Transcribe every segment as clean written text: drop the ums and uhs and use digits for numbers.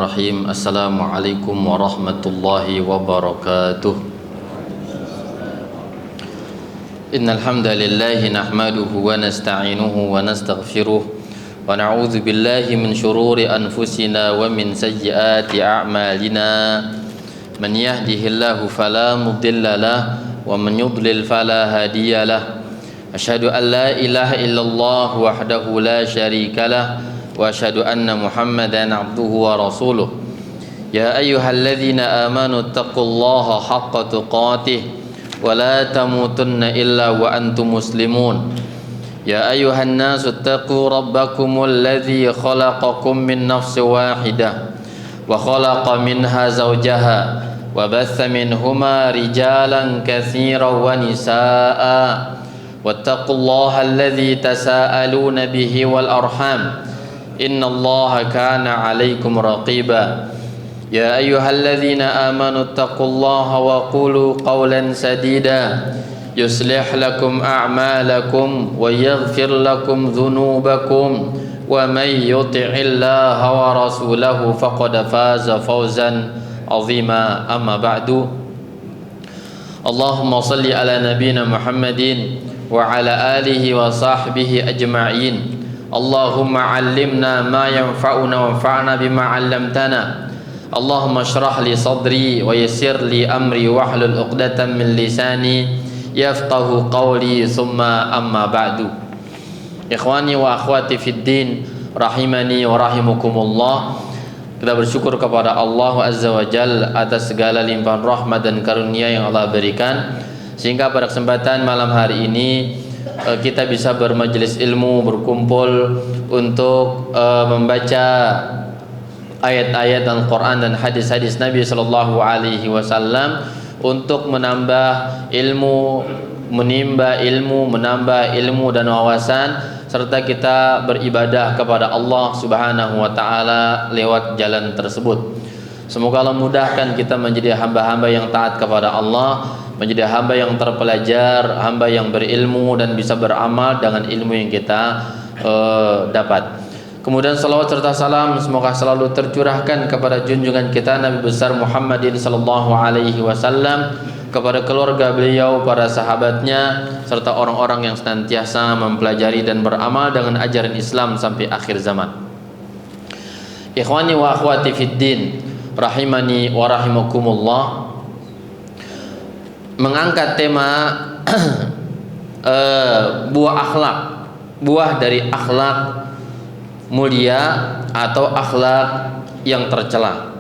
Bismillahirrahmanirrahim. Assalamualaikum warahmatullahi wabarakatuh. Innal hamdalillah nahmaduhu wa nasta'inuhu wa nastaghfiruh wa na'udzu billahi min shururi anfusina wa min sayyiati a'malina. Man yahdihillahu fala mudilla lahu wa man yudlil fala hadiya lahu. Asyhadu an la ilaha illallah wahdahu la syarika lahu wa asyhadu anna Muhammadan abduhu wa rasuluh. Ya ayyuhalladzina amanu taqullaha haqqa tuqatih wa la tamutunna illa wa antum muslimun. Ya ayyuhan nasu taqu rabbakumul ladzi khalaqakum min nafsin wahidah wa khalaqa minha zawjaha wa batha minhuma rijalan katsiran wa nisaa'a wattaqullaha alladzi tasaaluna bihi wal arham innallaha kana 'alaikum raqiba. Ya ayyuhalladzina amanu taqullaha wa qulu qawlan sadida yuslih lakum a'malakum wa yaghfir lakum dhunubakum wa may yuti'illaha wa rasulahu faqad faza fawzan 'azima. Amma ba'du. Allahumma shalli ala nabiyyina Muhammadin wa ala alihi wa sahbihi ajma'in. Allahumma 'allimna ma yanfa'una wanfa'na bima 'allamtana. Allahumma shrah li sadri wa yassir li amri wahlul 'uqdatam min lisani yafqahu qawli. Summa amma ba'du. Ikhwani wa akhwati fid din rahimani wa rahimakumullah. Kita bersyukur kepada Allah Azza wa Jalla atas segala limpahan rahmat dan karunia yang Allah berikan, sehingga pada kesempatan malam hari ini kita bisa bermajelis ilmu, berkumpul untuk membaca ayat-ayat Al-Quran dan hadis-hadis Nabi Sallallahu Alaihi Wasallam untuk menambah ilmu, menimba ilmu, menambah ilmu dan wawasan, serta kita beribadah kepada Allah Subhanahu Wa Taala lewat jalan tersebut. Semoga Allah mudahkan kita menjadi hamba-hamba yang taat kepada Allah, menjadi hamba yang terpelajar, hamba yang berilmu dan bisa beramal dengan ilmu yang kita dapat. Kemudian salawat serta salam semoga selalu tercurahkan kepada junjungan kita Nabi besar Muhammadin sallallahu alaihi wasallam, kepada keluarga beliau, para sahabatnya, serta orang-orang yang senantiasa mempelajari dan beramal dengan ajaran Islam sampai akhir zaman. Ikhwani wa akhwati fid din rahimani wa rahimakumullah. Mengangkat tema buah akhlak, buah dari akhlak mulia atau akhlak yang tercela.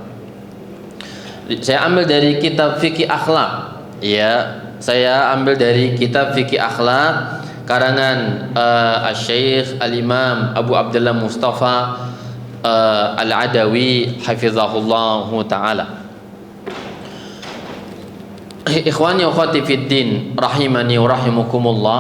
Saya ambil dari kitab fikih akhlak, ya. Saya ambil dari kitab fikih akhlak karangan Asy-Syaikh Al-Imam Abu Abdullah Mustafa Al-Adawi hafizahullahu taala. Ikhwani wa akhwati fid din rahimani wa rahimakumullah.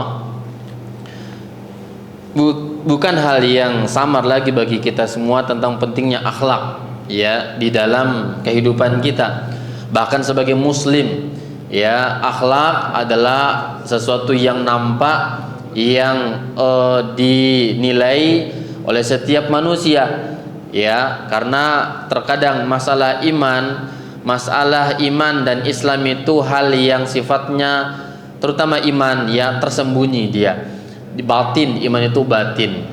Bukan hal yang samar lagi bagi kita semua tentang pentingnya akhlak, ya, di dalam kehidupan kita. Bahkan sebagai muslim, ya, akhlak adalah sesuatu yang nampak, yang dinilai oleh setiap manusia, ya, karena terkadang masalah iman dan Islam itu hal yang sifatnya, terutama iman, ya, tersembunyi dia. Di batin, iman itu batin.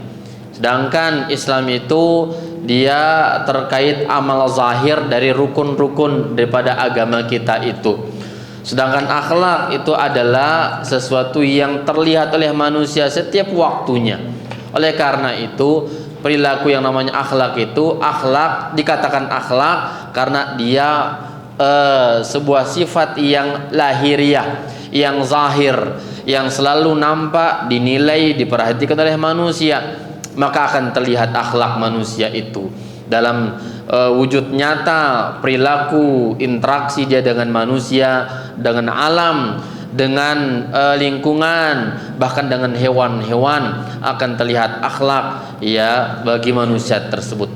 Sedangkan Islam itu dia terkait amal zahir dari rukun-rukun daripada agama kita itu. Sedangkan akhlak itu adalah sesuatu yang terlihat oleh manusia setiap waktunya. Oleh karena itu, perilaku yang namanya akhlak itu, akhlak dikatakan akhlak karena dia sebuah sifat yang lahiriah, yang zahir, yang selalu nampak, dinilai, diperhatikan oleh manusia. Maka akan terlihat akhlak manusia itu dalam wujud nyata, perilaku, interaksi dia dengan manusia, dengan alam, dengan lingkungan, bahkan dengan hewan-hewan akan terlihat akhlak, ya, bagi manusia tersebut.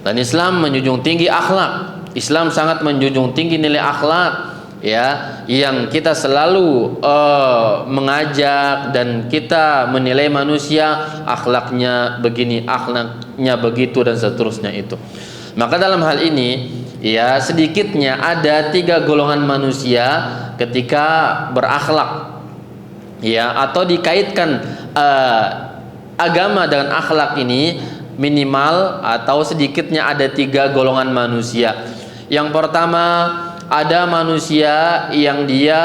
Dan Islam menjunjung tinggi akhlak. Islam sangat menjunjung tinggi nilai akhlak, ya, yang kita selalu mengajak dan kita menilai manusia akhlaknya begini, akhlaknya begitu dan seterusnya itu. Maka dalam hal ini ya sedikitnya ada 3 golongan manusia ketika berakhlak ya, atau dikaitkan agama dengan akhlak ini minimal atau sedikitnya ada 3 golongan manusia. Yang pertama, ada manusia yang dia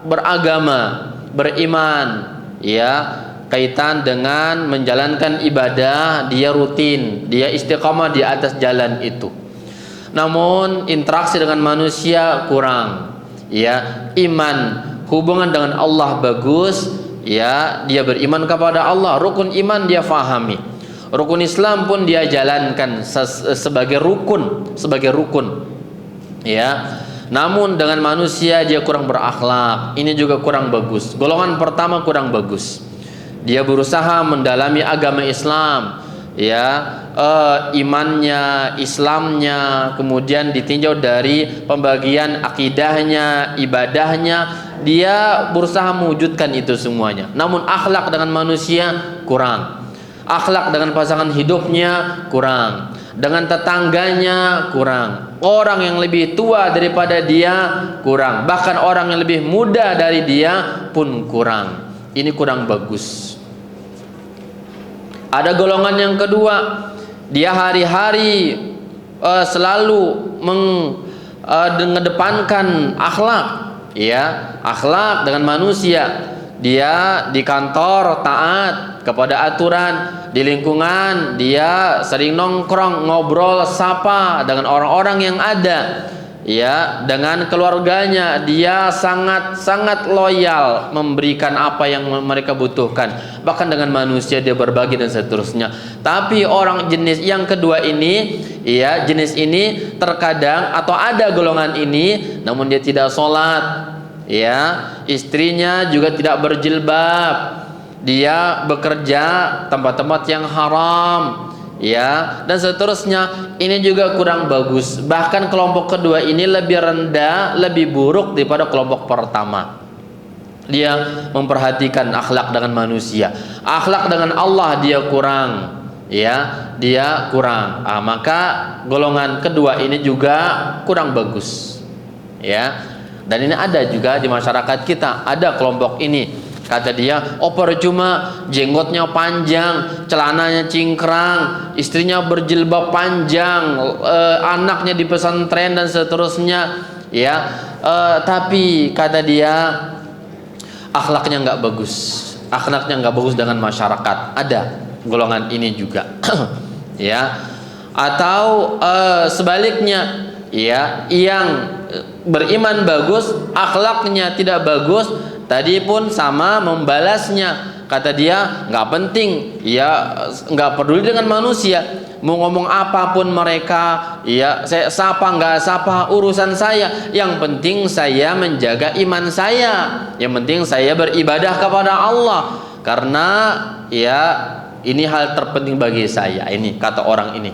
beragama, beriman ya, kaitan dengan menjalankan ibadah, dia rutin, dia istiqamah di atas jalan itu. Namun interaksi dengan manusia kurang ya, iman, hubungan dengan Allah bagus ya, dia beriman kepada Allah, rukun iman dia fahami, rukun Islam pun dia jalankan sebagai rukun ya. Namun dengan manusia dia kurang berakhlak, ini juga kurang bagus. Golongan pertama kurang bagus, dia berusaha mendalami agama Islam ya, imannya, Islamnya, kemudian ditinjau dari pembagian akidahnya, ibadahnya, dia berusaha mewujudkan itu semuanya. Namun akhlak dengan manusia kurang, akhlak dengan pasangan hidupnya kurang, dengan tetangganya kurang, orang yang lebih tua daripada dia kurang, bahkan orang yang lebih muda dari dia pun kurang. Ini kurang bagus. Ada golongan yang kedua, dia hari-hari selalu mengedepankan akhlak ya, akhlak dengan manusia. Dia di kantor taat kepada aturan, di lingkungan dia sering nongkrong, ngobrol, sapa dengan orang-orang yang ada ya, dengan keluarganya dia sangat loyal memberikan apa yang mereka butuhkan, bahkan dengan manusia dia berbagi dan seterusnya. Tapi orang jenis yang kedua ini ya, jenis ini terkadang atau ada golongan ini, namun dia tidak sholat ya, istrinya juga tidak berjilbab, dia bekerja tempat-tempat yang haram ya, dan seterusnya. Ini juga kurang bagus. Bahkan kelompok kedua ini lebih rendah, lebih buruk daripada kelompok pertama. Dia memperhatikan akhlak dengan manusia, akhlak dengan Allah dia kurang ya, dia kurang. Maka golongan kedua ini juga kurang bagus ya. Dan ini ada juga di masyarakat kita, ada kelompok ini, kata dia, oh percuma jenggotnya panjang, celananya cingkrang, istrinya berjilbab panjang, anaknya di pesantren dan seterusnya ya, tapi kata dia akhlaknya nggak bagus, akhlaknya nggak bagus dengan masyarakat. Ada golongan ini juga ya. Atau sebaliknya ya, yang beriman bagus, akhlaknya tidak bagus, tadi pun sama membalasnya. Kata dia nggak penting ya, nggak peduli dengan manusia, mau ngomong apapun mereka ya, saya sapa nggak sapa urusan saya, yang penting saya menjaga iman saya, yang penting saya beribadah kepada Allah, karena ya ini hal terpenting bagi saya, ini kata orang ini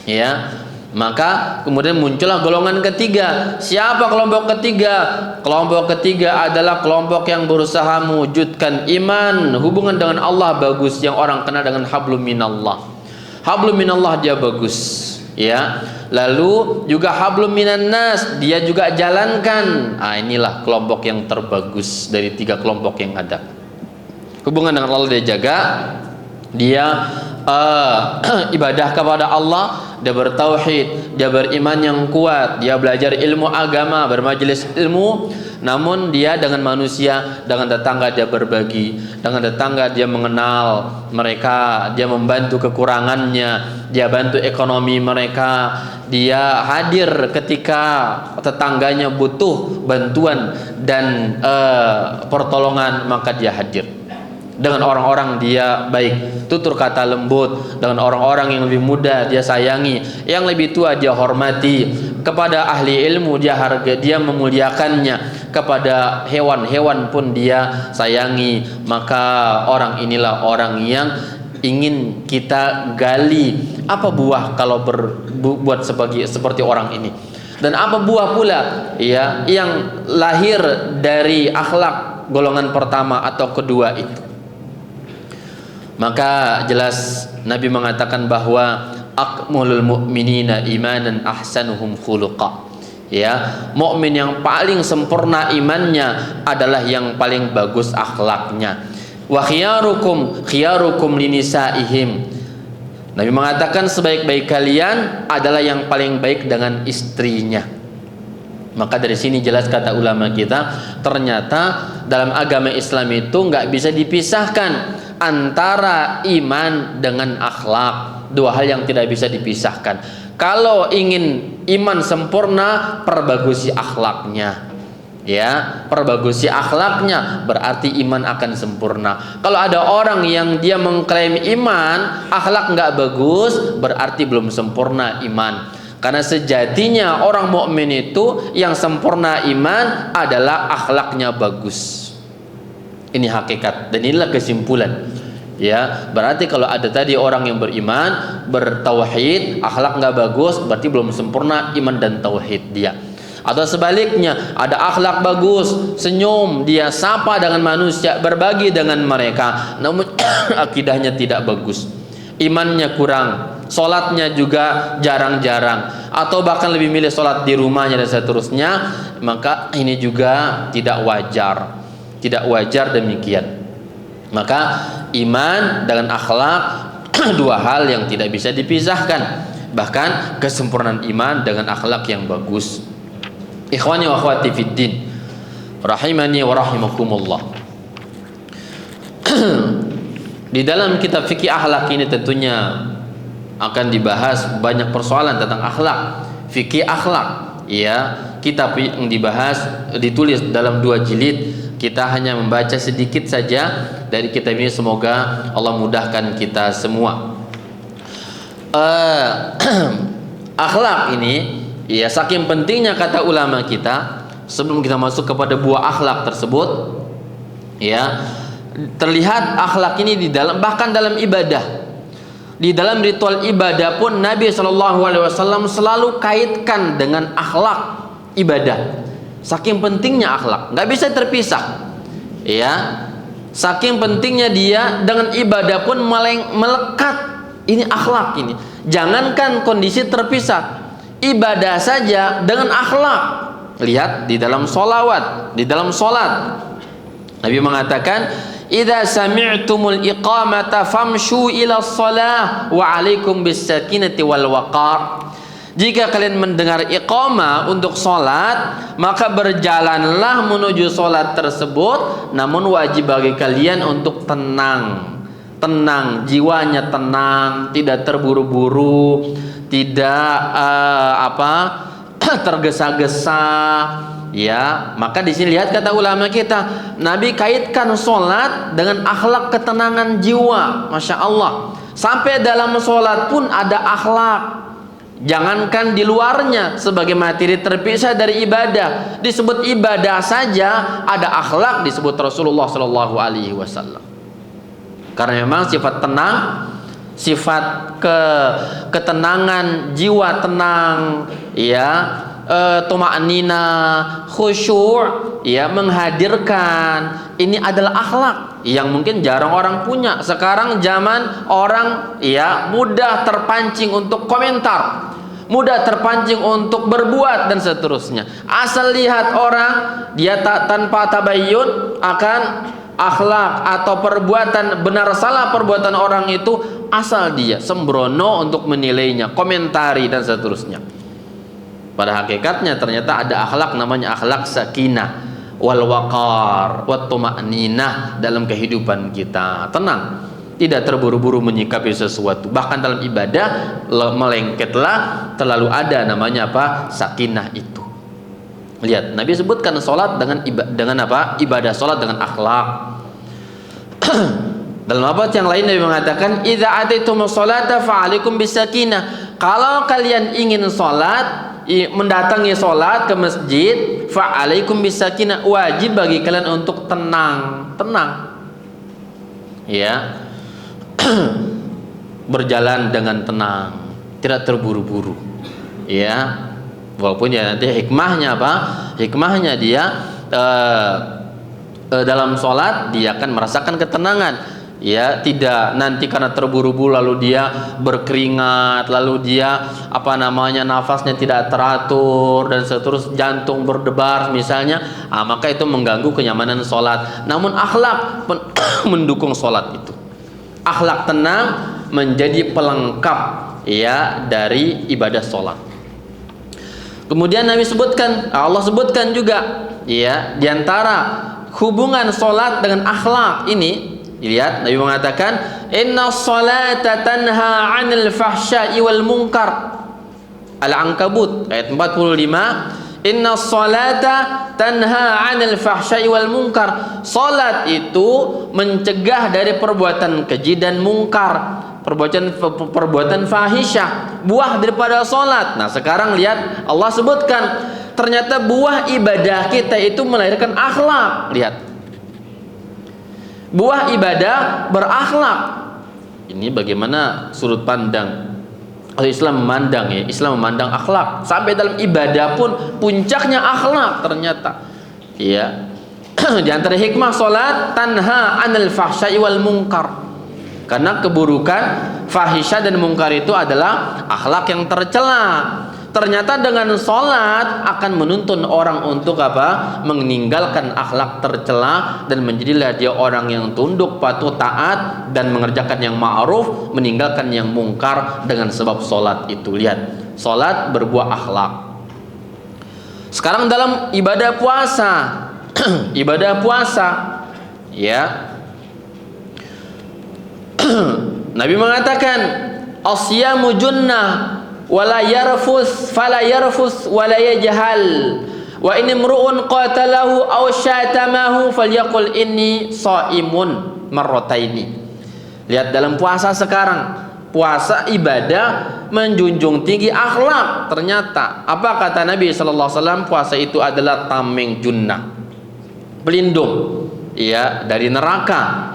ya. Maka kemudian muncullah golongan ketiga. Siapa kelompok ketiga? Kelompok ketiga adalah kelompok yang berusaha mewujudkan iman, hubungan dengan Allah bagus, yang orang kenal dengan hablum minallah. Hablum minallah dia bagus ya. Lalu juga hablum minan nas dia juga jalankan. Inilah kelompok yang terbagus dari 3 kelompok yang ada. Hubungan dengan Allah dia jaga, dia ibadah kepada Allah, dia bertauhid, dia beriman yang kuat, dia belajar ilmu agama, bermajelis ilmu. Namun dia dengan manusia, dengan tetangga dia berbagi, dengan tetangga dia mengenal mereka, dia membantu kekurangannya, dia bantu ekonomi mereka, dia hadir ketika tetangganya butuh bantuan dan pertolongan, maka dia hadir. Dengan orang-orang dia baik, tutur kata lembut, dengan orang-orang yang lebih muda dia sayangi, yang lebih tua dia hormati, kepada ahli ilmu dia harga, dia memuliakannya, kepada hewan-hewan pun dia sayangi. Maka orang inilah orang yang ingin kita gali, apa buah kalau berbuat seperti orang ini, dan apa buah pula ya yang lahir dari akhlak golongan pertama atau kedua itu. Maka jelas Nabi mengatakan bahwa akmalul mu'minina imanan ahsanuhum khuluqa. Ya, mukmin yang paling sempurna imannya adalah yang paling bagus akhlaknya. Wa khiyarukum linisaihim. Nabi mengatakan sebaik-baik kalian adalah yang paling baik dengan istrinya. Maka dari sini jelas kata ulama kita, ternyata dalam agama Islam itu nggak bisa dipisahkan antara iman dengan akhlak. Dua hal yang tidak bisa dipisahkan. Kalau ingin iman sempurna, perbagusi akhlaknya. Ya, perbagusi akhlaknya berarti iman akan sempurna. Kalau ada orang yang dia mengklaim iman, akhlak nggak bagus, berarti belum sempurna iman. Karena sejatinya orang mukmin itu yang sempurna iman adalah akhlaknya bagus. Ini hakikat dan inilah kesimpulan. Ya, berarti kalau ada tadi orang yang beriman, bertauhid, akhlak nggak bagus, berarti belum sempurna iman dan tauhid dia. Atau sebaliknya, ada akhlak bagus, senyum, dia sapa dengan manusia, berbagi dengan mereka, namun akidahnya tidak bagus, imannya kurang, sholatnya juga jarang-jarang, atau bahkan lebih milih sholat di rumahnya dan seterusnya, maka ini juga tidak wajar demikian. Maka iman dengan akhlak dua hal yang tidak bisa dipisahkan. Bahkan kesempurnaan iman dengan akhlak yang bagus. Ikhwani wa akhwati fiddin, rahimani wa rahimakumullah. Di dalam kitab fikih akhlak ini tentunya akan dibahas banyak persoalan tentang akhlak, fikih akhlak. Ya, kitab yang dibahas ditulis dalam 2 jilid. Kita hanya membaca sedikit saja dari kitab ini, semoga Allah mudahkan kita semua. Akhlak ini, ya, saking pentingnya kata ulama kita. Sebelum kita masuk kepada buah akhlak tersebut, ya, terlihat akhlak ini di dalam, bahkan dalam ibadah, di dalam ritual ibadah pun Nabi SAW selalu kaitkan dengan akhlak ibadah. Saking pentingnya akhlak, nggak bisa terpisah. Ya, saking pentingnya dia dengan ibadah pun melekat. Ini akhlak ini. Jangankan kondisi terpisah, ibadah saja dengan akhlak. Lihat di dalam sholawat, di dalam sholat, Nabi mengatakan, "Idza sami'tumul iqamata famshu ila shalah wa 'alaikum bis sakinati wal waqar." Jika kalian mendengar iqamah untuk sholat, maka berjalanlah menuju sholat tersebut, namun wajib bagi kalian untuk tenang, jiwanya tenang, tidak terburu-buru, tidak tergesa-gesa. Ya, maka di sini lihat kata ulama kita, Nabi kaitkan sholat dengan akhlak ketenangan jiwa, masya Allah. Sampai dalam sholat pun ada akhlak. Jangankan di luarnya sebagai materi terpisah dari ibadah, disebut ibadah saja ada akhlak, disebut Rasulullah Shallallahu Alaihi Wasallam. Karena memang sifat tenang, sifat ketenangan jiwa tenang, ya, tuma'nina, khusyuk, ya, menghadirkan, ini adalah akhlak yang mungkin jarang orang punya. Sekarang zaman orang, ya, mudah terpancing untuk komentar, mudah terpancing untuk berbuat dan seterusnya. Asal lihat orang, dia tanpa tabayyun akan akhlak atau perbuatan, benar salah perbuatan orang itu, asal dia sembrono untuk menilainya, komentari dan seterusnya. Pada hakikatnya ternyata ada akhlak namanya akhlak sakinah wal waqar wat tuma'ninah dalam kehidupan kita. Tenang, tidak terburu-buru menyikapi sesuatu. Bahkan dalam ibadah melengketlah, terlalu ada namanya apa? Sakinah itu. Lihat, Nabi sebutkan salat dengan apa? Ibadah salat dengan akhlak. Dalam ayat yang lain Nabi mengatakan, "Idza atitumus sholata fa'alaikum bisakinah." Kalau kalian ingin salat, mendatangi sholat ke masjid, fa'alaikum bisakinah, wajib bagi kalian untuk tenang, ya, berjalan dengan tenang, tidak terburu-buru, ya. Walaupun ya nanti hikmahnya apa? Hikmahnya dia dalam sholat dia akan merasakan ketenangan, Ya, tidak nanti karena terburu-buru lalu dia berkeringat, lalu dia nafasnya tidak teratur dan seterusnya, jantung berdebar misalnya, maka itu mengganggu kenyamanan sholat. Namun akhlak mendukung sholat itu. Akhlak tenang menjadi pelengkap ya dari ibadah sholat. Kemudian Allah sebutkan juga ya, diantara hubungan sholat dengan akhlak ini, lihat Nabi mengatakan inna sholata tanha 'anil fahsya'i wal munkar. Al-Ankabut ayat 45, inna sholata tanha 'anil fahsya'i wal munkar. Salat itu mencegah dari perbuatan keji dan mungkar, perbuatan fahisyah, buah daripada salat. Nah, sekarang lihat Allah sebutkan ternyata buah ibadah kita itu melahirkan akhlak. Lihat, buah ibadah berakhlak. Ini bagaimana sudut pandang Islam memandang ya. Islam memandang akhlak. Sampai dalam ibadah pun puncaknya akhlak ternyata. Ya. Di antara hikmah salat tanha 'anil fahsya'i wal munkar. Karena keburukan fahisyah dan mungkar itu adalah akhlak yang tercela. Ternyata dengan sholat akan menuntun orang untuk meninggalkan akhlak tercela dan menjadilah dia orang yang tunduk, patuh, taat dan mengerjakan yang ma'ruf, meninggalkan yang mungkar dengan sebab sholat itu. Lihat, sholat berbuah akhlak. Sekarang dalam ibadah puasa, ibadah puasa, ya. Nabi mengatakan asyamu junnah wala yarfus fala yarfus wala yajhal wa in imru'un qatalahu aw syatamahu falyaqul inni shaimun marrataini. Lihat dalam puasa sekarang, puasa ibadah menjunjung tinggi akhlak. Ternyata apa kata Nabi sallallahu alaihi wasallam? Puasa itu adalah tameng junnah, pelindung ya dari neraka.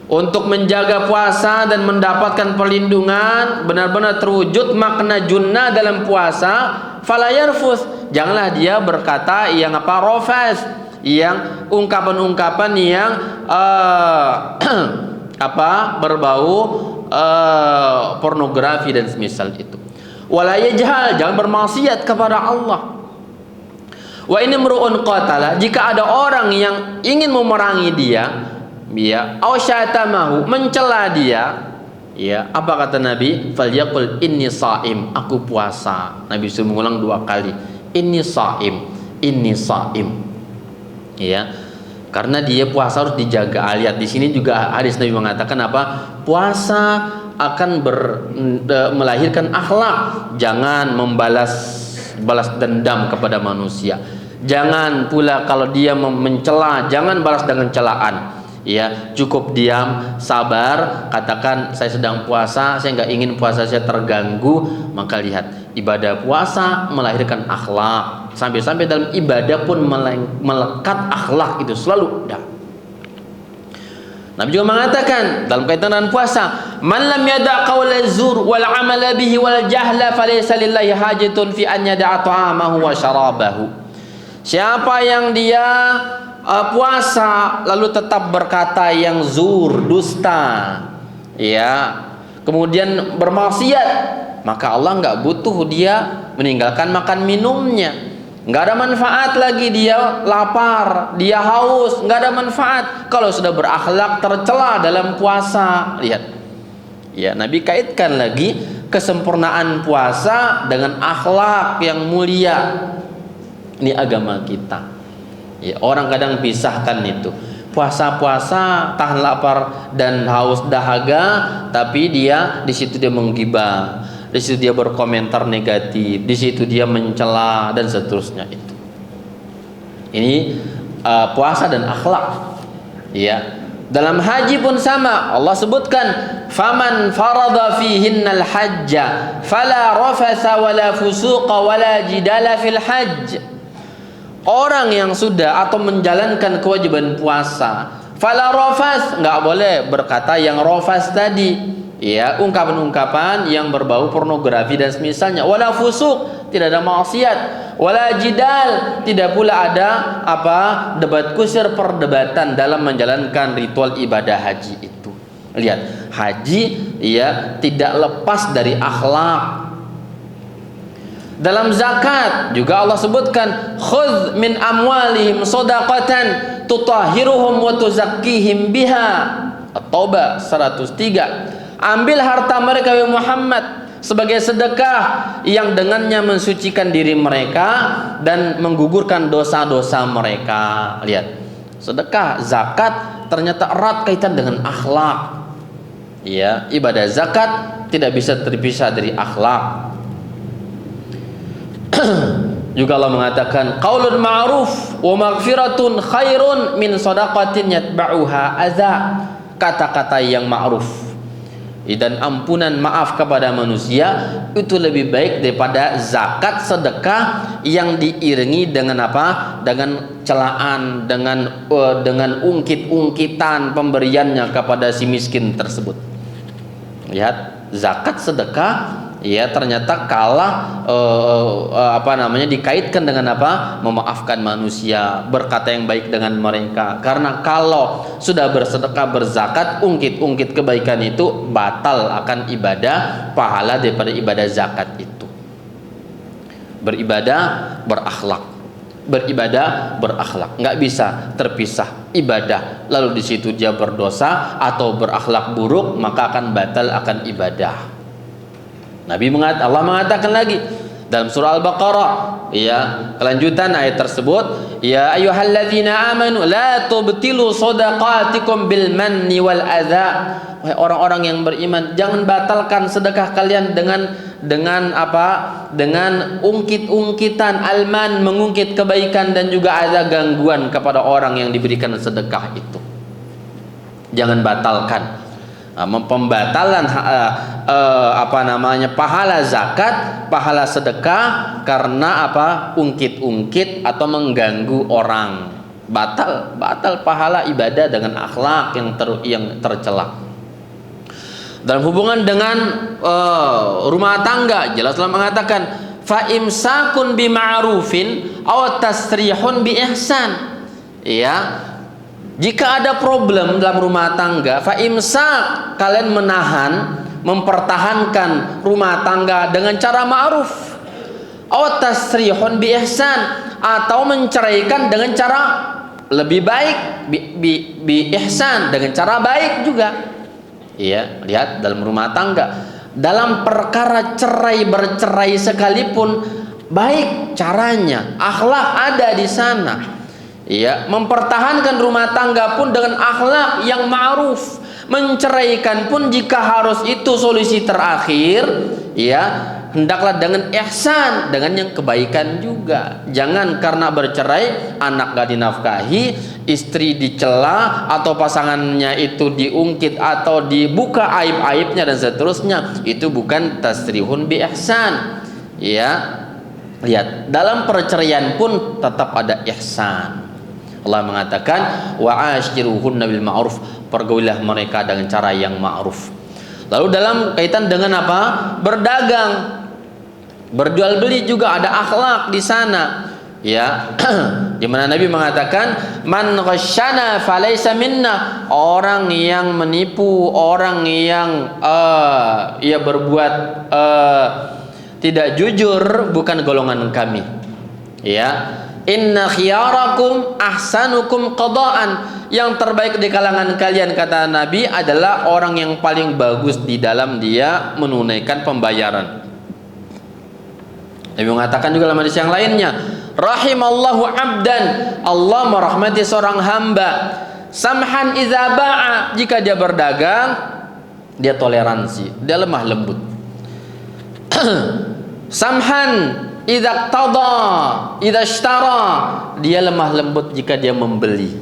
Untuk menjaga puasa dan mendapatkan perlindungan, benar-benar terwujud makna junnah dalam puasa, fala yarfus, janganlah dia berkata yang rafas, yang ungkapan-ungkapan yang berbau pornografi dan semisal itu. Wala yajhal, jangan bermaksiat kepada Allah. Wa in imru'un qatala, jika ada orang yang ingin memerangi dia, ya, aw syatamahu, mencela dia, ya, apa kata Nabi? Falyaqul inni shaim, aku puasa. Nabi suruh mengulang 2 kali, inni shaim, inni shaim. Ya, karena dia puasa harus dijaga. Lihat di sini juga hadis Nabi mengatakan puasa akan melahirkan akhlak. Jangan balas dendam kepada manusia. Jangan pula kalau dia mencela, jangan balas dengan celaan. Ya, cukup diam, sabar, katakan saya sedang puasa, saya nggak ingin puasa saya terganggu. Maka lihat, ibadah puasa melahirkan akhlak. Sampai-sampai dalam ibadah pun melekat akhlak itu selalu ada. Nabi juga mengatakan dalam kaitan dengan puasa, man lam yada' qawla zur wal 'amala bihi wal jahla falaysa lillahi hajatun fi an yada'a ta'amahu wa syarabahu. Siapa yang dia puasa lalu tetap berkata yang zur, dusta, ya, kemudian bermaksiat, maka Allah nggak butuh dia meninggalkan makan minumnya. Nggak ada manfaat lagi dia lapar, dia haus, nggak ada manfaat kalau sudah berakhlak tercela dalam puasa. Lihat, ya, Nabi kaitkan lagi kesempurnaan puasa dengan akhlak yang mulia. Ini agama kita. Ya, orang kadang pisahkan itu. Puasa-puasa tahan lapar dan haus dahaga, tapi dia di situ dia menggibah, di situ dia berkomentar negatif, di situ dia mencela dan seterusnya itu. Ini puasa dan akhlak. Ya. Dalam haji pun sama. Allah sebutkan, "Faman farada fihinnal hajja fala rafatha wala fusuqa wala jidala fil hajj." Orang yang sudah atau menjalankan kewajiban puasa, fala rafas, nggak boleh berkata yang rafas tadi, ya, ungkapan-ungkapan yang berbau pornografi dan semisalnya. Wala fusuk, tidak ada maksiat. Wala jidal, tidak pula ada debat kusir, perdebatan dalam menjalankan ritual ibadah haji itu. Lihat, haji ya tidak lepas dari akhlak. Dalam zakat juga Allah sebutkan, khudz min amwalihim shadaqatan tutahhiruhum wa tuzakkihim biha. At-Taubah 103. Ambil harta mereka ya Muhammad sebagai sedekah yang dengannya mensucikan diri mereka dan menggugurkan dosa-dosa mereka. Lihat, sedekah, zakat ternyata erat kaitan dengan akhlak. Ya, ibadah zakat tidak bisa terpisah dari akhlak. Juga Allah mengatakan, qaulun ma'ruf wa maghfiratun khairun min shadaqatin yatba'uha adza. Kata-kata yang ma'ruf dan ampunan maaf kepada manusia itu lebih baik daripada zakat sedekah yang diiringi dengan apa? Dengan celaan, dengan ungkit-ungkitan pemberiannya kepada si miskin tersebut. Lihat, zakat sedekah ya ternyata kalah dikaitkan dengan apa? Memaafkan manusia, berkata yang baik dengan mereka. Karena kalau sudah bersedekah, berzakat, ungkit-ungkit kebaikan itu batal akan ibadah, pahala daripada ibadah zakat itu. Beribadah berakhlak, beribadah berakhlak, nggak bisa terpisah ibadah lalu di situ dia berdosa atau berakhlak buruk, maka akan batal akan ibadah. Allah mengatakan lagi dalam surah Al-Baqarah, ya, kelanjutan ayat tersebut, ya ayyuhalladzina amanu la tubtilu shadaqatikum bil manni wal adza. Wahai orang-orang yang beriman, jangan batalkan sedekah kalian dengan apa? Dengan ungkit-ungkitan, alman, mengungkit kebaikan, dan juga ada gangguan kepada orang yang diberikan sedekah itu. Jangan batalkan. Pembatalan pahala zakat, pahala sedekah karena apa? Ungkit-ungkit atau mengganggu orang. Batal pahala ibadah dengan akhlak yang tercela. Dalam hubungan dengan rumah tangga, jelas Allah mengatakan, fa imsakun bima'rufin aw tasrihun bi ihsan. Ya, jika ada problem dalam rumah tangga, fa imsak, kalian menahan, mempertahankan rumah tangga dengan cara ma'ruf, aw tasrihun bi ihsan, atau menceraikan dengan cara lebih baik, bi ihsan, dengan cara baik juga. Iya, lihat dalam rumah tangga, dalam perkara cerai bercerai sekalipun baik caranya, akhlak ada di sana. Iya, mempertahankan rumah tangga pun dengan akhlak yang ma'ruf, menceraikan pun jika harus itu solusi terakhir, ya, hendaklah dengan ihsan, dengan yang kebaikan juga. Jangan karena bercerai anak gak dinafkahi, istri dicela, atau pasangannya itu diungkit atau dibuka aib-aibnya dan seterusnya. Itu bukan tasrihun bi ihsan. Ya, lihat, dalam perceraian pun tetap ada ihsan. Allah mengatakan, wa ashiruhunna bil ma'ruf, pergaulilah mereka dengan cara yang ma'ruf. Lalu dalam kaitan dengan apa? Berdagang, berjual beli juga ada akhlak di sana. Ya, di mana Nabi mengatakan, man ghasyana falaysa minna, orang yang menipu, orang yang berbuat tidak jujur bukan golongan kami. Ya, inna khiyarakum ahsanukum qadaan, yang terbaik di kalangan kalian, kata Nabi, adalah orang yang paling bagus di dalam dia menunaikan pembayaran. Nabi mengatakan juga dalam hadis yang lainnya, rahimallahu abdan, Allah merahmati seorang hamba, samhan idza ba'a, jika dia berdagang dia toleransi, dia lemah lembut. Samhan idza qtada, idza ishtara, dia lemah lembut jika dia membeli.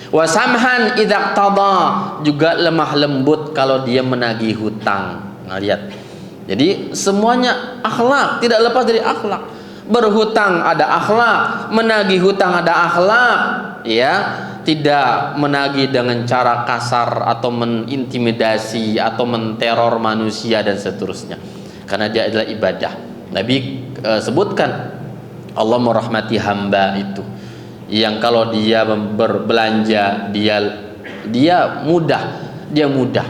Wa samhan idza qtada, juga lemah lembut kalau dia menagih hutang. Nah, lihat. Jadi semuanya akhlak, tidak lepas dari akhlak. Berhutang ada akhlak, menagih hutang ada akhlak, ya. Tidak menagih dengan cara kasar atau menintimidasi atau menteror manusia dan seterusnya. Karena dia adalah ibadah. Nabi sebutkan, Allah merahmati hamba itu yang kalau dia berbelanja dia mudah dia mudah.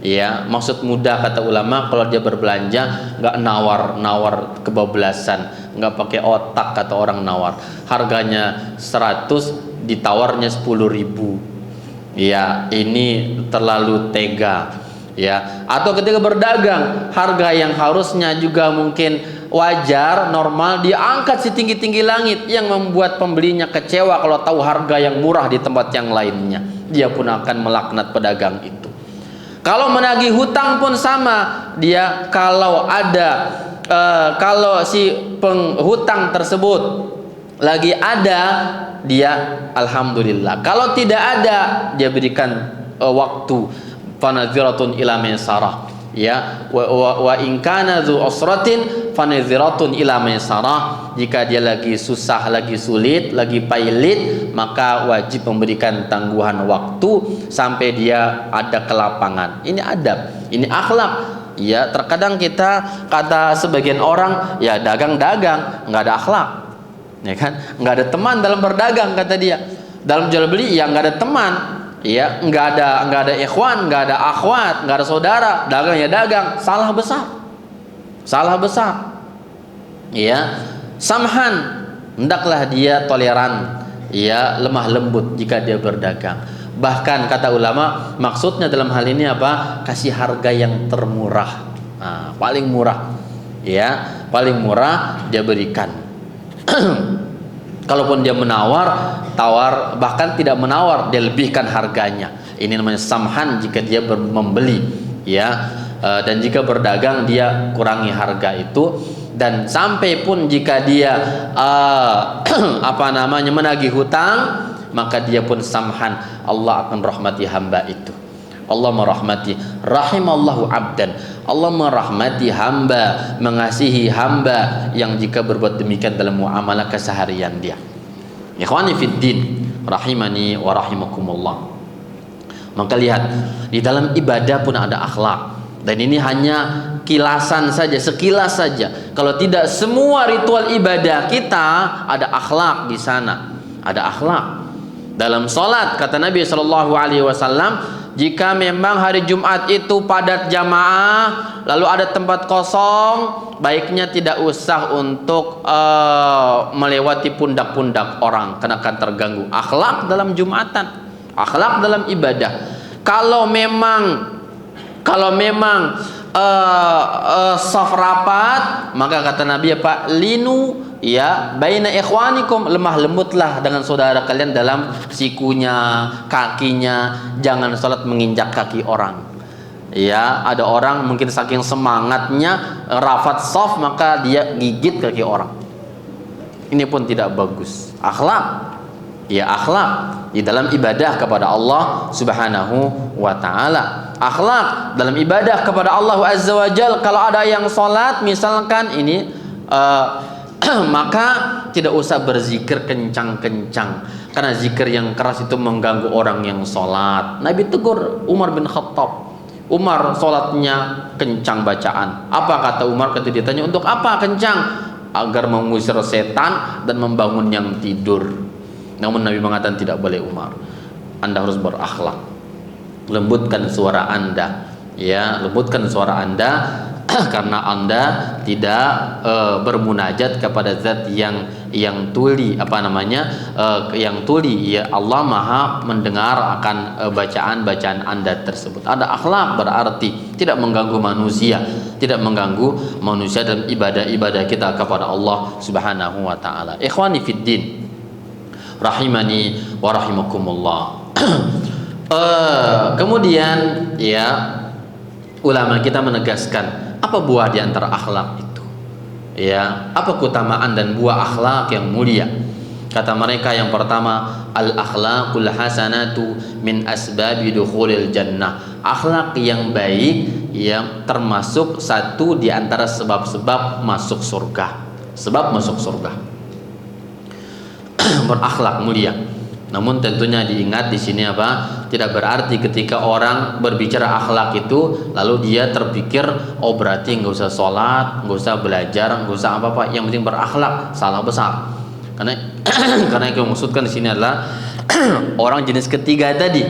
Ya, maksud mudah kata ulama kalau dia berbelanja nggak nawar kebablasan, nggak pakai otak kata orang nawar. Harganya 100 ditawarnya 10.000. Ya, ini terlalu tega. Ya, atau ketika berdagang harga yang harusnya juga mungkin wajar normal dia angkat setinggi-tinggi langit yang membuat pembelinya kecewa kalau tahu harga yang murah di tempat yang lainnya. Dia pun akan melaknat pedagang itu. Kalau menagih hutang pun sama, dia kalau si penghutang tersebut lagi ada, dia alhamdulillah. Kalau tidak ada, dia berikan waktu, fanadhiratun ila maisarah. Ya, wa in kana dzu usratin fanadhiratun ila maisarah. Jika dia lagi susah, lagi sulit, lagi pailit, maka wajib memberikan tangguhan waktu sampai dia ada kelapangan. Ini adab, ini akhlak. Ya, terkadang kita kata sebagian orang, ya dagang-dagang nggak ada akhlak. Ya kan? Nggak ada teman dalam berdagang kata dia. Dalam jual beli ya nggak ada teman. Ya, nggak ada ikhwan, nggak ada akhwat, nggak ada saudara. Dagang ya dagang, salah besar. Ya, samhan, hendaklah dia toleran, ya lemah lembut jika dia berdagang. Bahkan kata ulama, maksudnya dalam hal ini apa? Kasih harga yang termurah, paling murah, ya paling murah dia berikan. Kalaupun dia menawar, tawar, bahkan tidak menawar, dia lebihkan harganya. Ini namanya samhan jika dia membeli, ya. Dan jika berdagang dia kurangi harga itu. Dan sampai pun jika dia menagih hutang, maka dia pun samhan. Allah akan rahmati hamba itu. Allah merahmati, rahimallahu abdan. Allah merahmati hamba, mengasihi hamba yang jika berbuat demikian dalam muamalah keseharian dia. Ikhwani fid din, rahimani wa rahimakumullah. Maka lihat, di dalam ibadah pun ada akhlak. Dan ini hanya kilasan saja, sekilas saja. Kalau tidak semua ritual ibadah kita ada akhlak di sana. Ada akhlak. Dalam salat kata Nabi SAW, jika memang hari Jumat itu padat jamaah, lalu ada tempat kosong, baiknya tidak usah untuk melewati pundak-pundak orang, karena akan terganggu. Akhlak dalam Jumatan, akhlak dalam ibadah. Kalau memang saf rapat, maka kata Nabi linu, ya baina ikhwanikum, lemah lembutlah dengan saudara kalian dalam sikunya, kakinya, jangan salat menginjak kaki orang. Ya, ada orang mungkin saking semangatnya rafat saf maka dia gigit kaki orang. Ini pun tidak bagus. Akhlak, ya akhlak di dalam ibadah kepada Allah Subhanahu wa taala. Akhlak dalam ibadah kepada Allah Azza wa Jalla. Kalau ada yang salat misalkan ini maka tidak usah berzikir kencang-kencang, karena zikir yang keras itu mengganggu orang yang sholat. Nabi tegur Umar bin Khattab. Umar sholatnya kencang bacaan. Apa kata Umar ketika ditanya, untuk apa kencang? Agar mengusir setan dan membangun yang tidur. Namun Nabi mengatakan tidak boleh Umar, Anda harus berakhlak. Lembutkan suara Anda, ya lembutkan suara Anda karena Anda tidak bermunajat kepada zat yang tuli, yang tuli, ya Allah Maha mendengar akan bacaan-bacaan Anda tersebut. Ada akhlak berarti tidak mengganggu manusia, tidak mengganggu manusia dalam ibadah-ibadah kita kepada Allah Subhanahu wa taala. Ikhwani fid din, rahimani wa rahimakumullah. Kemudian ya ulama kita menegaskan apa buah di antara akhlak itu, ya apa keutamaan dan buah akhlak yang mulia. Kata mereka yang pertama, al akhlaqul hasanatu min asbabi dukhulil jannah. Akhlak yang baik yang termasuk satu di antara sebab-sebab masuk surga. Sebab masuk surga. Berakhlak mulia. Namun tentunya diingat di sini apa? Tidak berarti ketika orang berbicara akhlak itu lalu dia terpikir oh berarti nggak usah sholat, nggak usah belajar, nggak usah apa-apa, yang penting berakhlak. Salah besar. Karena yang maksudkan di sini adalah orang jenis ketiga tadi,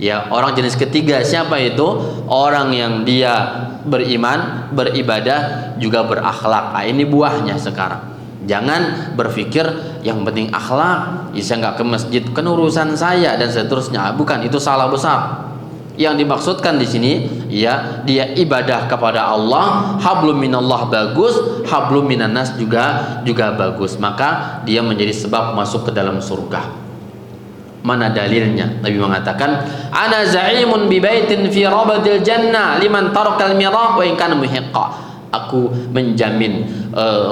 Ya, orang jenis ketiga siapa itu? Orang yang dia beriman, beribadah, juga berakhlak. Nah, ini buahnya sekarang. Jangan berpikir yang penting akhlak, ya saya nggak ke masjid kan urusan saya dan seterusnya. Bukan, itu salah besar. Yang dimaksudkan di sini, ya, dia ibadah kepada Allah, hablum minallah bagus, hablum minannas juga bagus. Maka dia menjadi sebab masuk ke dalam surga. Mana dalilnya? Nabi mengatakan, "Ana za'imun bi baitin fi rabadil jannah liman tarakal mirah wa in kana muhiqqa." Aku menjamin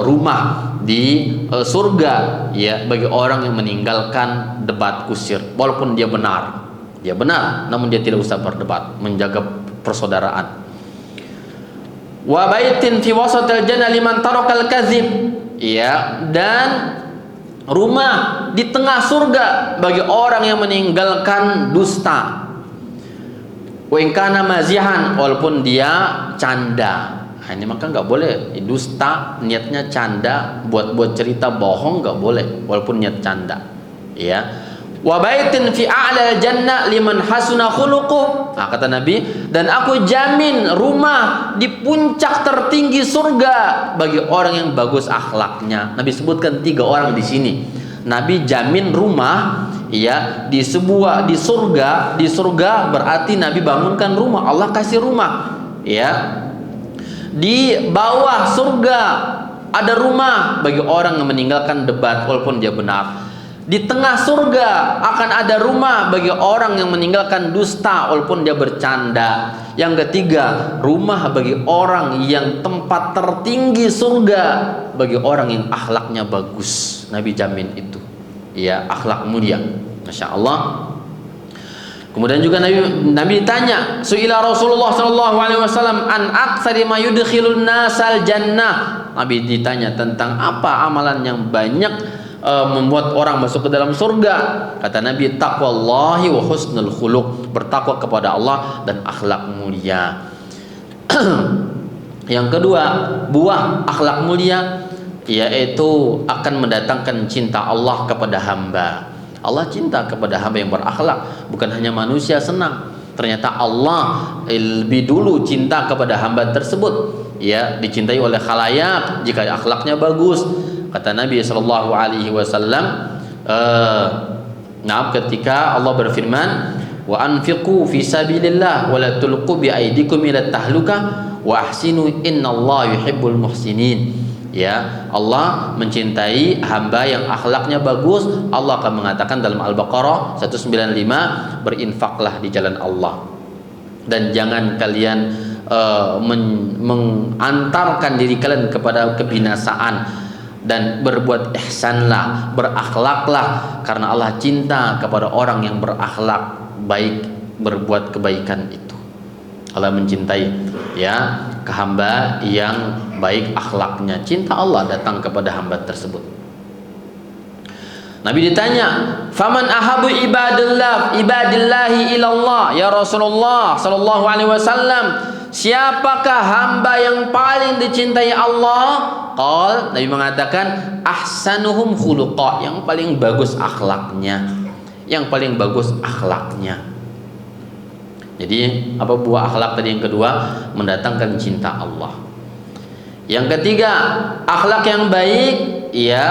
rumah di surga, ya, bagi orang yang meninggalkan debat kusir, walaupun dia benar. Dia benar, namun dia tidak usah berdebat, menjaga persaudaraan. Wa baitin fi wasatil jannah liman tarakal kadzib. Ya, dan rumah di tengah surga bagi orang yang meninggalkan dusta. Wa in kana mazihan, walaupun dia canda. Nah, ini maka nggak boleh dusta, niatnya canda, buat cerita bohong nggak boleh, walaupun niat canda. Ya. Wa baitin fi a'lal jannah liman hasuna khuluquh. Nah, kata Nabi, dan aku jamin rumah di puncak tertinggi surga bagi orang yang bagus akhlaknya. Nabi sebutkan 3 orang di sini. Nabi jamin rumah, ya, di surga berarti Nabi bangunkan rumah, Allah kasih rumah, ya. Di bawah surga ada rumah bagi orang yang meninggalkan debat walaupun dia benar. Di tengah surga akan ada rumah bagi orang yang meninggalkan dusta walaupun dia bercanda. Yang ketiga, rumah bagi orang yang tempat tertinggi surga bagi orang yang akhlaknya bagus. Nabi jamin itu, ya, akhlak mulia. Masya Allah. Kemudian juga Nabi ditanya, su'ila Rasulullah sallallahu alaihi wasallam an aktsari ma yudkhilun nasal jannah. Nabi ditanya tentang apa amalan yang banyak membuat orang masuk ke dalam surga. Kata Nabi, taqwallahi wa husnul khuluq, bertakwa kepada Allah dan akhlak mulia. Yang kedua, buah akhlak mulia yaitu akan mendatangkan cinta Allah kepada hamba. Allah cinta kepada hamba yang berakhlak, bukan hanya manusia senang. Ternyata Allah lebih dulu cinta kepada hamba tersebut, ya, dicintai oleh khalayak jika akhlaknya bagus. Kata Nabi sallallahu alaihi wasallam, ketika Allah berfirman, wa anfiqu fi sabilillah wa la tulqu bi aydikum ila tahlukah wa ahsinu innallaha yuhibbul muhsinin. Ya, Allah mencintai hamba yang akhlaknya bagus. Allah akan mengatakan dalam Al-Baqarah 195, berinfaklah di jalan Allah. Dan jangan kalian mengantarkan diri kalian kepada kebinasaan, dan berbuat ihsanlah, berakhlaklah, karena Allah cinta kepada orang yang berakhlak baik, berbuat kebaikan itu. Allah mencintai, ya, ke hamba yang baik akhlaknya. Cinta Allah datang kepada hamba tersebut. Nabi ditanya, faman ahabu ibadillahi ilallah ya Rasulullah sallallahu alaihi wasallam, siapakah hamba yang paling dicintai Allah? Nabi mengatakan, ahsanuhum khuluqa, yang paling bagus akhlaknya, yang paling bagus akhlaknya. Jadi apa buah akhlak tadi? Yang kedua, mendatangkan cinta Allah. Yang ketiga, akhlak yang baik, ya,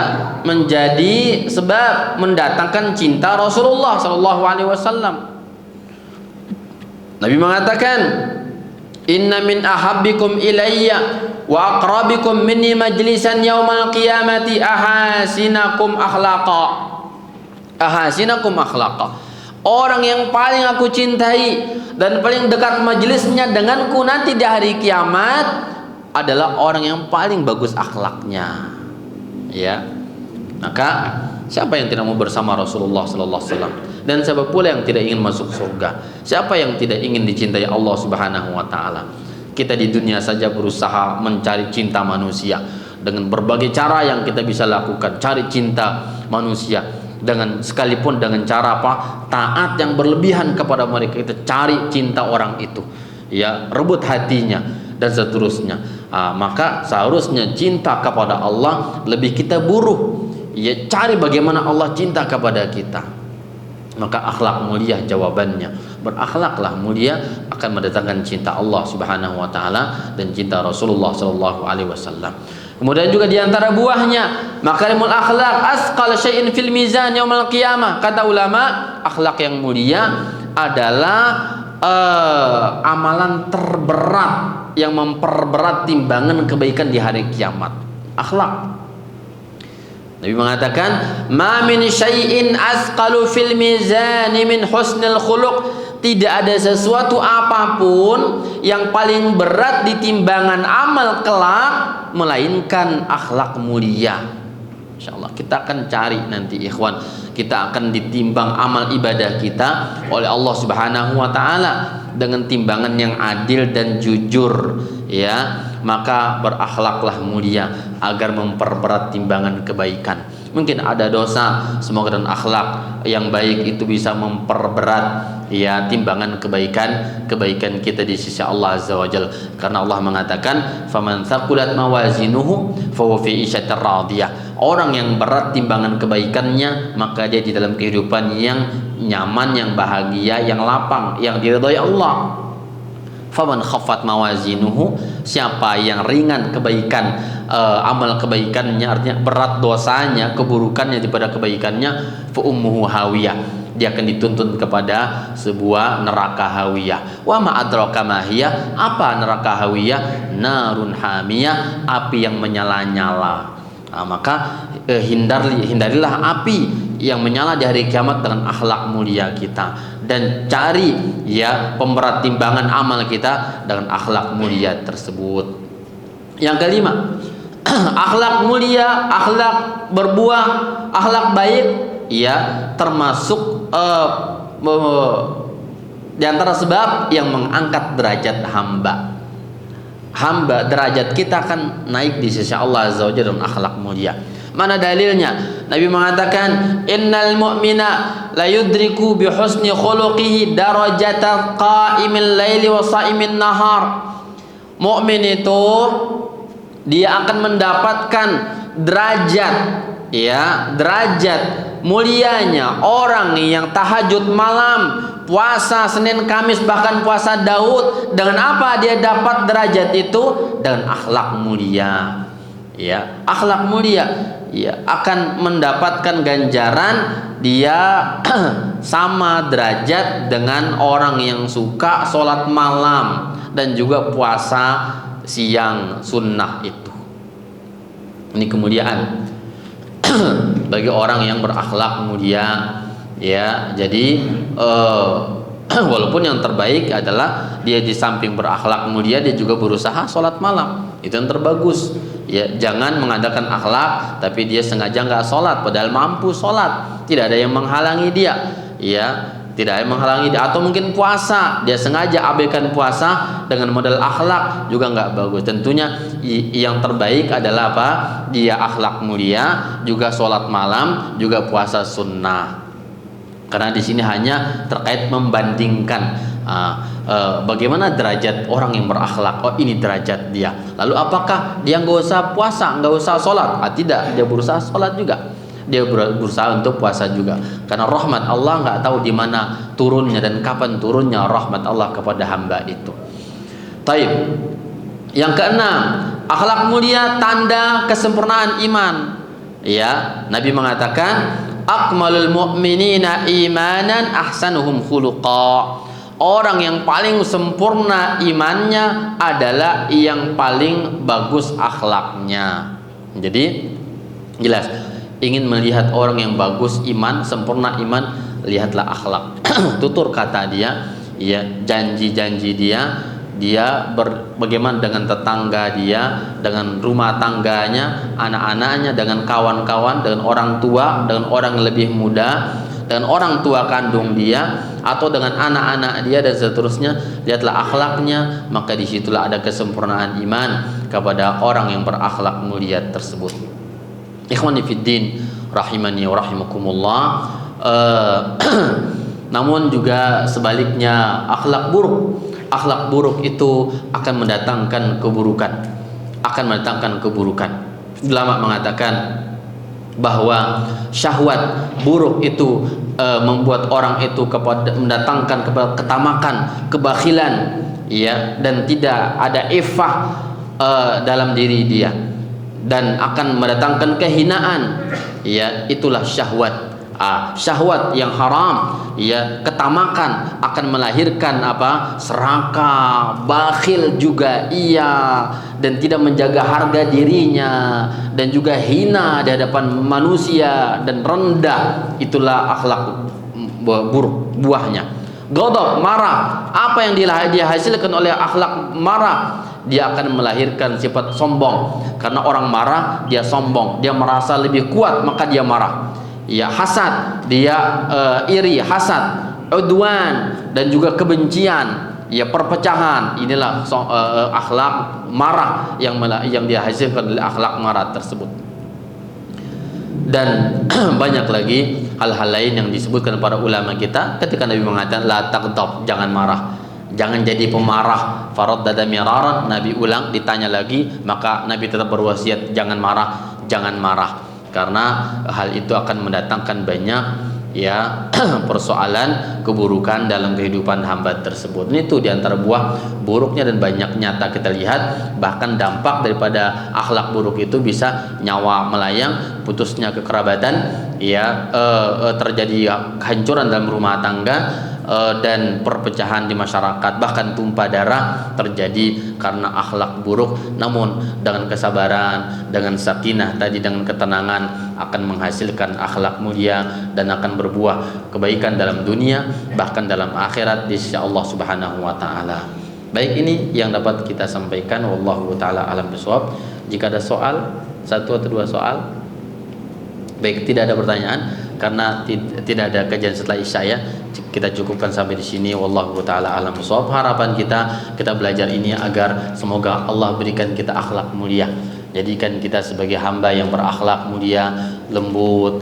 menjadi sebab mendatangkan cinta Rasulullah sallallahu alaihi wasallam. Nabi mengatakan, inna min ahabbikum ilayya wa aqrabikum minni majlisan yaumal qiyamati ahasinakum akhlaqa. Ahasinakum akhlaqa. Orang yang paling aku cintai dan paling dekat majelisnya denganku nanti di hari kiamat adalah orang yang paling bagus akhlaknya. Ya. Maka siapa yang tidak mau bersama Rasulullah sallallahu alaihi wasallam? Dan siapa pula yang tidak ingin masuk surga? Siapa yang tidak ingin dicintai Allah Subhanahu wa taala? Kita di dunia saja berusaha mencari cinta manusia dengan berbagai cara yang kita bisa lakukan, cari cinta manusia dengan sekalipun dengan cara apa? Taat yang berlebihan kepada mereka, kita cari cinta orang itu, ya, rebut hatinya dan seterusnya. Maka seharusnya cinta kepada Allah lebih kita buruh, ya, cari bagaimana Allah cinta kepada kita. Maka akhlak mulia jawabannya. Berakhlaklah mulia akan mendatangkan cinta Allah Subhanahu wa taala dan cinta Rasulullah sallallahu alaihi wasallam. Kemudian juga di antara buahnya makarimul akhlak asqal syai'in fil mizan yaumil qiyamah. Kata ulama, akhlak yang mulia adalah amalan terberat yang memperberat timbangan kebaikan di hari kiamat. Akhlak. Nabi mengatakan, "Ma min syai'in asqalu fil mizan min husnil khuluq." Tidak ada sesuatu apapun yang paling berat di timbangan amal kelak melainkan akhlak mulia. Insyaallah kita akan cari nanti ikhwan, kita akan ditimbang amal ibadah kita oleh Allah Subhanahu wa taala dengan timbangan yang adil dan jujur, ya. Maka berakhlaklah mulia agar memperberat timbangan kebaikan. Mungkin ada dosa, semoga dengan akhlak yang baik itu bisa memperberat, ya, timbangan kebaikan kita di sisi Allah Azza wa Jalla. Karena Allah mengatakan, "Faman thaqulat mawazinuhu fahuwa fi 'ishatir radiyah." Orang yang berat timbangan kebaikannya, maka dia di dalam kehidupan yang nyaman, yang bahagia, yang lapang, yang diridhai Allah. Faman khaffat mawazinuhu, siapa yang ringan kebaikan, amal kebaikannya, artinya berat dosanya, keburukannya daripada kebaikannya, fa ummuhu hawiyah, dia akan dituntun kepada sebuah neraka hawiyah. Wa ma adraka ma hiya, apa neraka hawiyah? Narun hamiyah, api yang menyala-nyala. Maka hindarilah api yang menyala di hari kiamat dengan akhlak mulia kita, dan cari, ya, pemberat timbangan amal kita dengan akhlak mulia tersebut. Yang kelima, akhlak mulia, akhlak berbuah, akhlak baik, ya, termasuk di antara sebab yang mengangkat derajat hamba. Derajat kita akan naik di sisi Allah Azza wa Jalla dengan akhlak mulia. Mana dalilnya? Nabi mengatakan, "Innal mu'mina la yudriku bi husni khuluqihi darajata qa'imil laili wa sha'imin nahar." Mukmin itu dia akan mendapatkan derajat, ya, derajat mulianya orang yang tahajud malam, puasa Senin Kamis, bahkan puasa Daud. Dengan apa dia dapat derajat itu? Dengan akhlak mulia, ya. Akhlak mulia, ya, akan mendapatkan ganjaran dia sama derajat dengan orang yang suka sholat malam dan juga puasa siang sunnah itu. Ini kemuliaan bagi orang yang berakhlak mulia, ya. Jadi walaupun yang terbaik adalah dia di samping berakhlak mulia dia juga berusaha sholat malam, itu yang terbagus, ya. Jangan mengandalkan akhlak tapi dia sengaja nggak sholat padahal mampu sholat, tidak ada yang menghalangi dia, ya, tidak ada yang menghalangi dia. Atau mungkin puasa, dia sengaja abaikan puasa dengan modal akhlak, juga nggak bagus. Tentunya yang terbaik adalah apa? Dia akhlak mulia, juga sholat malam, juga puasa sunnah. Karena di sini hanya terkait membandingkan bagaimana derajat orang yang berakhlak. Oh, ini derajat dia. Lalu apakah dia nggak usah puasa, nggak usah sholat? Tidak, dia berusaha sholat juga. Dia berusaha untuk puasa juga. Karena rahmat Allah nggak tahu di mana turunnya dan kapan turunnya rahmat Allah kepada hamba itu. Taib. Yang keenam, akhlak mulia tanda kesempurnaan iman. Ya, Nabi mengatakan, akmalul mu'minina imanan ahsanuhum khuluqa. Orang yang paling sempurna imannya adalah yang paling bagus akhlaknya. Jadi jelas, ingin melihat orang yang bagus iman, sempurna iman, lihatlah akhlak. Tutur kata dia, ya, janji-janji dia bagaimana dengan tetangga dia, dengan rumah tangganya, anak-anaknya, dengan kawan-kawan, dengan orang tua, dengan orang yang lebih muda, dengan orang tua kandung dia, atau dengan anak-anak dia dan seterusnya. Lihatlah akhlaknya, maka disitulah ada kesempurnaan iman kepada orang yang berakhlak mulia tersebut. Ikhwani fiddin, rahimani wa rahimakumullah. Namun juga sebaliknya, akhlak buruk. Akhlak buruk itu akan mendatangkan keburukan. Ulama mengatakan, bahwa syahwat buruk itu membuat orang itu mendatangkan kepada ketamakan, kebakhilan, ya, dan tidak ada ifah dalam diri dia, dan akan mendatangkan kehinaan, ya, itulah syahwat. Syahwat yang haram, ya, ketamakan akan melahirkan apa? Serakah, bakhil juga ia, dan tidak menjaga harga dirinya, dan juga hina di hadapan manusia dan rendah. Itulah akhlak buruk buahnya. Ghadab, marah, apa yang dihasilkan oleh akhlak marah? Dia akan melahirkan sifat sombong, karena orang marah dia sombong, dia merasa lebih kuat maka dia marah. Ya, hasad, dia iri, hasad, udwan, dan juga kebencian, ya, perpecahan. Inilah akhlak marah yang dihasilkan oleh akhlak marah tersebut. Dan banyak lagi hal-hal lain yang disebutkan para ulama kita ketika Nabi mengatakan la taghdab, jangan marah, jangan jadi pemarah. Faraddada miraran, Nabi ulang, ditanya lagi, maka Nabi tetap berwasiat jangan marah, jangan marah, karena hal itu akan mendatangkan banyak, ya, persoalan keburukan dalam kehidupan hamba tersebut. Ini tuh diantara buah buruknya, dan banyak nyata kita lihat. Bahkan dampak daripada akhlak buruk itu bisa nyawa melayang, putusnya kekerabatan, ya, terjadi kehancuran dalam rumah tangga, dan perpecahan di masyarakat, bahkan tumpah darah terjadi karena akhlak buruk. Namun dengan kesabaran, dengan sakinah tadi, dengan ketenangan, akan menghasilkan akhlak mulia dan akan berbuah kebaikan dalam dunia, bahkan dalam akhirat di sisi Allah Subhanahu wa taala. Baik, ini yang dapat kita sampaikan, wallahu taala alam bisawab. Jika ada soal, satu atau dua soal. Baik, tidak ada pertanyaan karena tidak ada kajian setelah Isya, ya. Kita cukupkan sampai di sini, wallahu taala alam bisawab. Harapan kita belajar ini agar semoga Allah berikan kita akhlak mulia. Jadikan kita sebagai hamba yang berakhlak mulia, lembut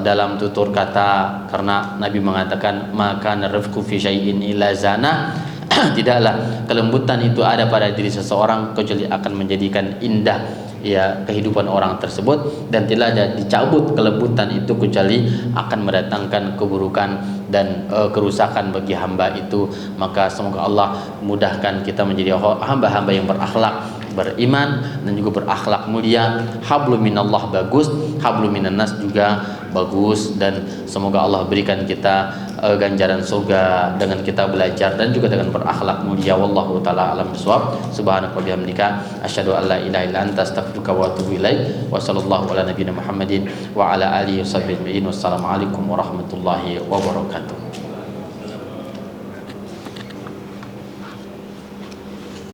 dalam tutur kata, karena Nabi mengatakan maka narifku fi syai'in illa zana. Tidaklah kelembutan itu ada pada diri seseorang kecuali akan menjadikan indah, ya, kehidupan orang tersebut, dan tidak ada dicabut kelembutan itu kecuali akan mendatangkan keburukan dan kerusakan bagi hamba itu. Maka semoga Allah mudahkan kita menjadi hamba-hamba yang berakhlak, beriman, dan juga berakhlak mulia. Hablum minallah bagus, hablum minan nas juga bagus, dan semoga Allah berikan kita ganjaran surga dengan kita belajar dan juga dengan berakhlak mulia. Wallahu taala alam bisawab. Subhanaka wa bihamdika asyhadu an la ilaha illa anta astaghfiruka wa atubu ilaik. Wa sallallahu ala nabiyyina Muhammadin wa ala alihi washabbihi ajma'in. Wassalamu alaikum warahmatullahi wabarakatuh.